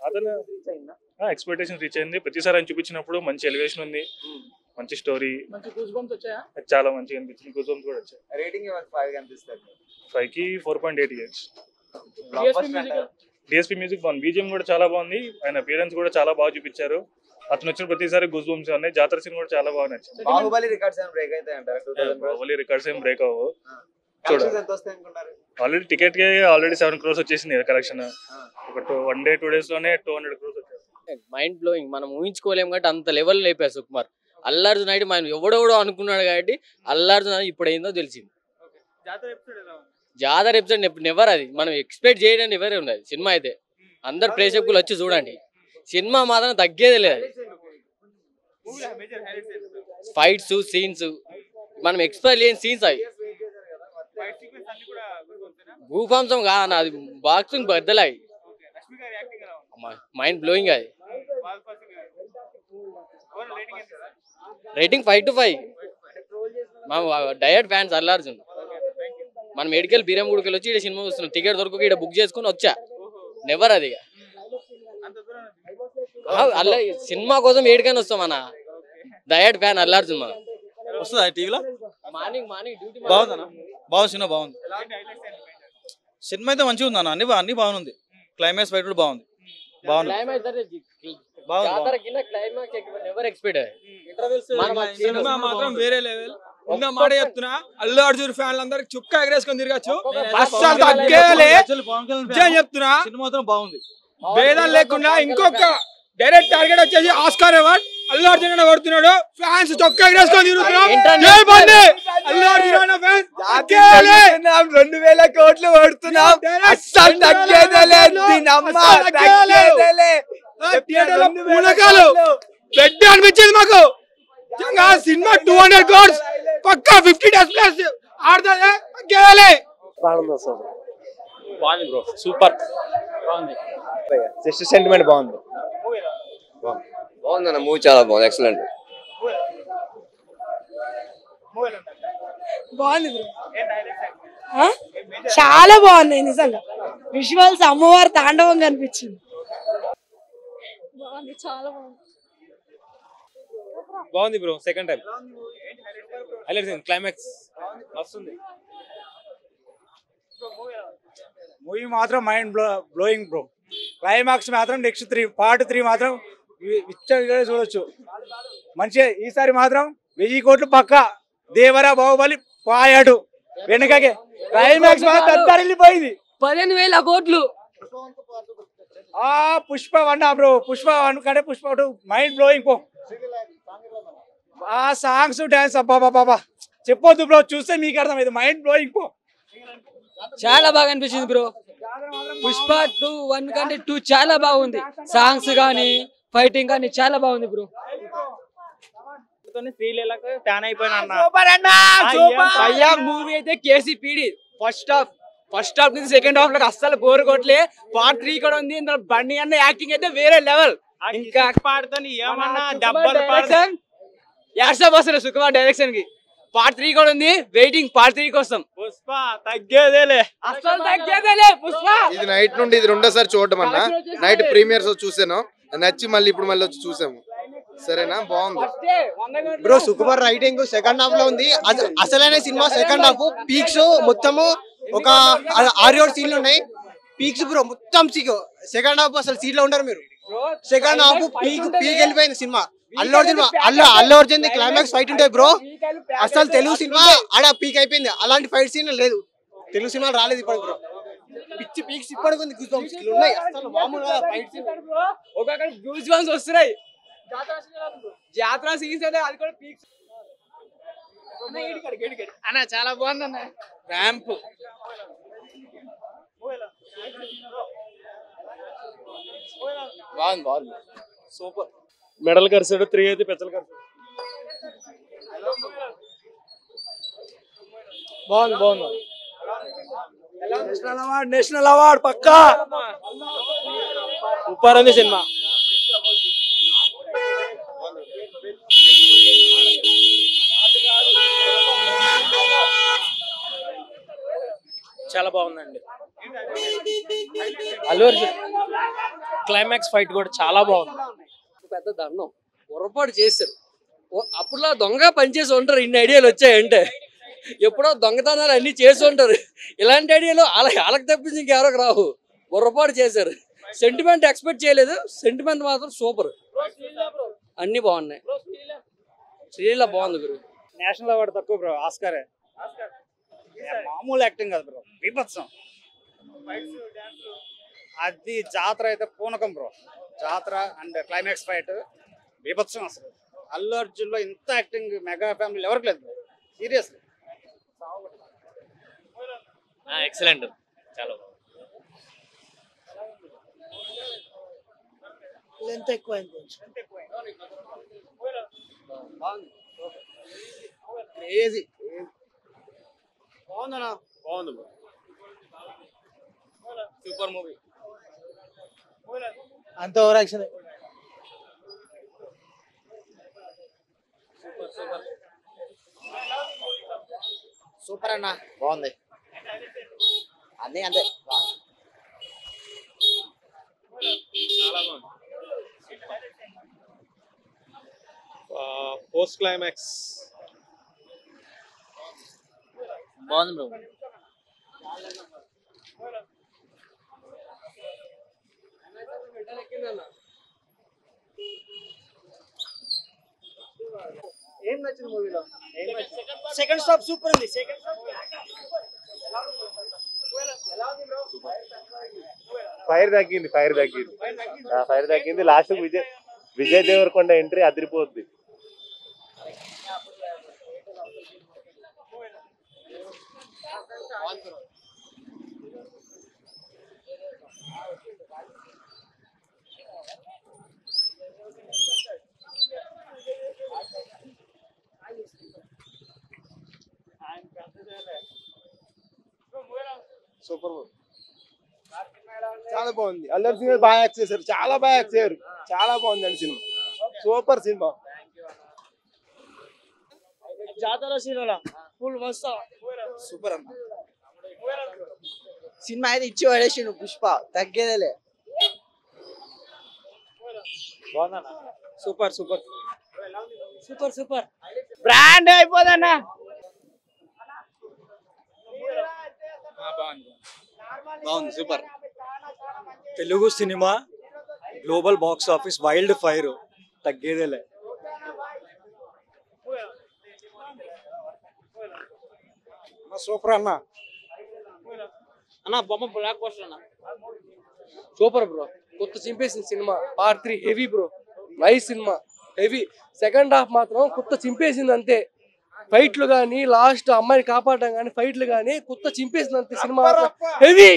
అతను expectation reach అయింది. ప్రతిసారి ఆయన చూపించినప్పుడు మంచి ఎలివేషన్ ఉంది, మంచి స్టోరీ, చాలా మంచిగా అనిపించింది. గూస్ బంప్స్ కూడా వచ్చాయి. రేటింగ్ 5 కనిపిస్తుంది. 5కి 4.8 ఇయర్స్. డిఎస్పీ మ్యూజిక్ బాగుంది, బీజిఎం కూడా చాలా బాగుంది, ఆయన అపియరెన్స్ కూడా చాలా బాగా చూపించారు. అతను వచ్చిన ప్రతిసారి గూస్ బంప్స్ ఉన్నాయి. జాతర సీన్ కూడా చాలా బాగా నచ్చింది. బాహుబలి రికార్డ్స్ ఏం బ్రేక్ అయితే అంటారు? బాహుబలి రికార్డ్స్ ఏం బ్రేక్ అవ్వవు. ఆల్రెడీ 7 crores వచ్చేసింది కలెక్షన్. ఒక 1 day 2 days లోనే 200 crores వచ్చేసింది. Mind blowing. మనం ఊహించుకోలేము కాబట్టి అంత లెవెల్ లేపారు సుకుమార్. అల్లార్జున్ అయితే మనం ఎవడెవడో అనుకున్నాడు కాబట్టి అల్లార్జున్ ఇప్పుడు అయిందో తెలిసింది. జాతర ఎపిసోడ్ నెవర్ అది మనం ఎక్స్పెక్ట్ చేయడానికి ఎవరే ఉన్నది. సినిమా అయితే అందరు ప్రేక్షకులు వచ్చి చూడండి. సినిమా మాత్రం తగ్గేది లేదు. ఫైట్స్ సీన్స్ మనం ఎక్స్పెక్ట్ చేయని సీన్స్ అవి. భూపాంసం కాదన్న, అది బాక్సింగ్ బద్దలు అవి. మైండ్ బ్లోయింగ్ అది. Rating 5 to 5. మనం డయట్ ఫ్యాన్స్ అల్లార్జున్. మనం మెడికల్ బీరంగూడికి వచ్చి ఇక్కడ సినిమా వస్తున్నాం. టికెట్ దొరకక ఇక్కడ బుక్ చేసుకుని వచ్చా. నెవర్ అది అల్ల సినిమా కోసం ఏడికైనా వస్తాం అన్న. Diet fan Allu Arjun. మనం వస్తుందా టీవీలో? Morning duty. బాగుందన్న, బాగుంది సినిమా, బాగుంది. సినిమా అయితే మంచిగా ఉంది అన్న, అన్ని బాగుంది. క్లైమాక్స్ ఫైట్ కూడా బాగుంది. సినిమా మాత్రం వేరే లెవెల్. ఇంకా మాట చెప్తున్నా, అల్లు అర్జున్ ఫ్యాన్లు అందరికి చుక్క ఎగరేసుకొని తిరగచ్చు. అస్సలు తగ్గేలే చెప్తున్నా. సినిమా మాత్రం బాగుంది. భేదం లేకుండా ఇంకొక డైరెక్ట్ టార్గెట్ వచ్చేసి ఆస్కార్ అవార్డ్ అల్లు అర్జున్ అన్న కొడుతున్నాడు. ఫ్యాన్స్ చొక్క ఎగరేసుకొని తిరుగుతున్నాం. 2000 కోట్లు కొడుతున్నాం. అస్సలు పెద్ద అనిపించింది మాకు. సినిమా 200 crores పక్కా 50 days ప్లస్ ఆడుతుంది. బాగుంది బ్రో, సూపర్ బాగుంది. జస్ట్ సెంటిమెంట్ బాగుంది. బాగుందన్న, మూవీ చాలా బాగుంది, ఎక్సలెంట్. బాగుంది బ్రో, చాలా బాగుంది నిజంగా. విజువల్స్ అమ్మవారి తాండవం కనిపించింది. బాగుంది, చాలా బాగుంది. బాగుంది బ్రో, సెకండ్ టైం క్లైమాక్స్ వస్తుంది. మూవీ మాత్రం మైండ్ బ్లోయింగ్ బ్రో. క్లైమాక్స్ మాత్రం నెక్స్ట్ పార్ట్ 3 మాత్రం చూడొచ్చు మంచిగా. ఈసారి మాత్రం 1000 కోట్లు పక్క. దేవరా బాహుబలి పాయాడు వెనకకే. క్లైమాక్స్ మాత్రం తత్తరిల్లిపోయింది. 15,000 కోట్లు. పుష్ప 1 బ్రో, పుష్ప 1 కంటే పుష్ప 2 మైండ్ బ్లోయింగ్ పో. సాంగ్స్ డాన్స్ అబ్బా చెప్పొద్దు బ్రో, చూస్తే మీకు అర్థమైంది. మైండ్ బ్లోయింగ్ పో. చాలా బాగా అనిపించింది బ్రో. పుష్ప 1 కంటే 2 చాలా బాగుంది. సాంగ్స్ కానీ ఫైటింగ్ కానీ చాలా బాగుంది బ్రో. ఫ్యాన్ అయిపోయినా మూవీ అయితే కేసీపీడి ఫస్ట్ హాఫ్ నుంచి సెకండ్ హాఫ్ లో అస్సలు బోర్ కొట్లే. పార్ట్ 3 కూడా ఉంది. బండి అన్న యాక్టింగ్ అయితే వేరే లెవెల్. ఇంకా పాడుతాను ఏమన్నా డబ్బల్ వస్తుంది సుకుమార్ డైరెక్షన్ కి. పార్ట్ 3 కూడా ఉంది. వెయిటింగ్ పార్ట్ 3 కోసం. పుష్ప తగ్గేదేలే, అస్సలు తగ్గేదేలే పుష్ప. ఇది నైట్ నుండి ఇది రెండోసారి చూడటం అన్న. నైట్ ప్రీమియర్స్ చూసాను, నచ్చి మళ్ళీ ఇప్పుడు వచ్చి చూసాము. సరేనా, బాగుంది bro. Sukumar writing second half లో ఉంది. అసలైన సినిమా సెకండ్ హాఫ్ పీక్స్ మొత్తము ఒక 6-7 సీన్లు ఉన్నాయి. పీక్స్ బ్రో మొత్తం సెకండ్ హాఫ్ అసలు సీట్ లో ఉండరు మీరు. సెకండ్ హాఫ్ పీక్ వెళ్ళిపోయింది cinema. Allu Arjun climax fight ఉంటాయి బ్రో. అసలు తెలుగు సినిమా ఆడ పీక్ అయిపోయింది. అలాంటి ఫైట్ సీన్ లేదు, తెలుగు సినిమా రాలేదు ఇప్పుడు బ్రో. పిచ్చి పీక్స్ ఇప్పటికి ఉన్నాయి. అసలు మామూలుగా ఫైట్ సీన్ ఒక్కొక్క గూస్ బంప్స్ వస్తున్నాయి. జాతర సీన్స్ అయితే అది కూడా పీక్స్ అన్న. చాలా బాగుంది అన్న. ర్యాంప్ బాగుంది సూపర్. మెడల్ కరిసాడు, 3 అయితే పెద్దలు కరిసాడు. బాగుంది. నేషనల్ అవార్డ్ పక్కా. సూపర్ ఉంది సినిమా. చాలా బాగుందండి. అల్లు అర్జున్ క్లైమాక్స్ ఫైట్ కూడా చాలా బాగుంది. పెద్ద దండం పొరపాటు చేశారు. అప్పుడులా దొంగగా పనిచేసి ఉంటారు. ఇన్ని ఐడియాలు వచ్చాయంటే ఎప్పుడో దొంగతనాలు అన్ని చేసి ఉంటారు. ఇలాంటి ఐడియాలు వాళ్ళకి తప్పించి ఇంకెవరికి రావు. పొరపాటు చేశారు. సెంటిమెంట్ ఎక్స్పెక్ట్ చేయలేదు. సెంటిమెంట్ మాత్రం సూపర్. అన్ని బాగున్నాయి. శ్రీలీల బాగుంది గురు. నేషనల్ అవార్డు తక్కువ బ్రో, ఆస్కారే. మామూలు యాక్టింగ్ కాదు బ్రో, బీభత్సం. అది జాతర అయితే పూనకం బ్రో. జాతర అండ్ క్లైమాక్స్ ఫైట్ బీభత్సం. అసలు అల్లు అర్జున్ లో ఇంత యాక్టింగ్ మెగా ఫ్యామిలీ ఎవరికి లేదు బ్రో, సీరియస్లీ. ఎక్సలెంట్, చాలా బాగుంది. లెంత్ ఎక్కువైంది. క్రేజీ బాగుందన్నా. బాగుంది బ్రో, సూపర్ మూవీ. అంత ఓవర్ యాక్షన్. సూపర్ అన్న, బాగుంది. అన్నీ అంతే పోస్ట్ క్లైమాక్స్ బాగుంది బ్రో. ఏం నచ్చింది మూవీలో? సెకండ్ స్టాప్ సూపర్ ఉంది. ఫైర్ తగ్గింది. ఫైర్ తగ్గింది. లాస్ట్ విజయ్ దేవరకొండ ఎంట్రీ అదిరిపోద్ది. సూపర్, చాలా బాగుంది. అల్లు అర్జున్ గారు బాగా యాక్ట్ చేశారు, చాలా బాగా యాక్ట్ చేశారు. చాలా బాగుంది అండి సినిమా, సూపర్ సినిమా. జాతర సినిమా ఫుల్ మస్తు సూపర్ అన్న. సినిమా అయితే ఇచ్చి పడేసిండు పుష్ప, తగ్గేదేలే. సూపర్ బ్రాండ్ అయిపోదన్నా. బాగుంది, super. Telugu cinema global box office wild fire, తగ్గేదేలే. సూపర్ అన్న. అన్న బొమ్మ బ్లాక్ బస్టర్ అన్న. Super bro. కొత్త చింపేసిన cinema. Part 3 heavy bro. Nice cinema, heavy. Second half మాత్రం కొత్త చింపేసింది అంతే. ఫైట్లు కానీ లాస్ట్ అమ్మాయిని కాపాడడం కానీ ఫైట్లు కానీ కొత్త చింపేసింది అంతే. Cinema heavy.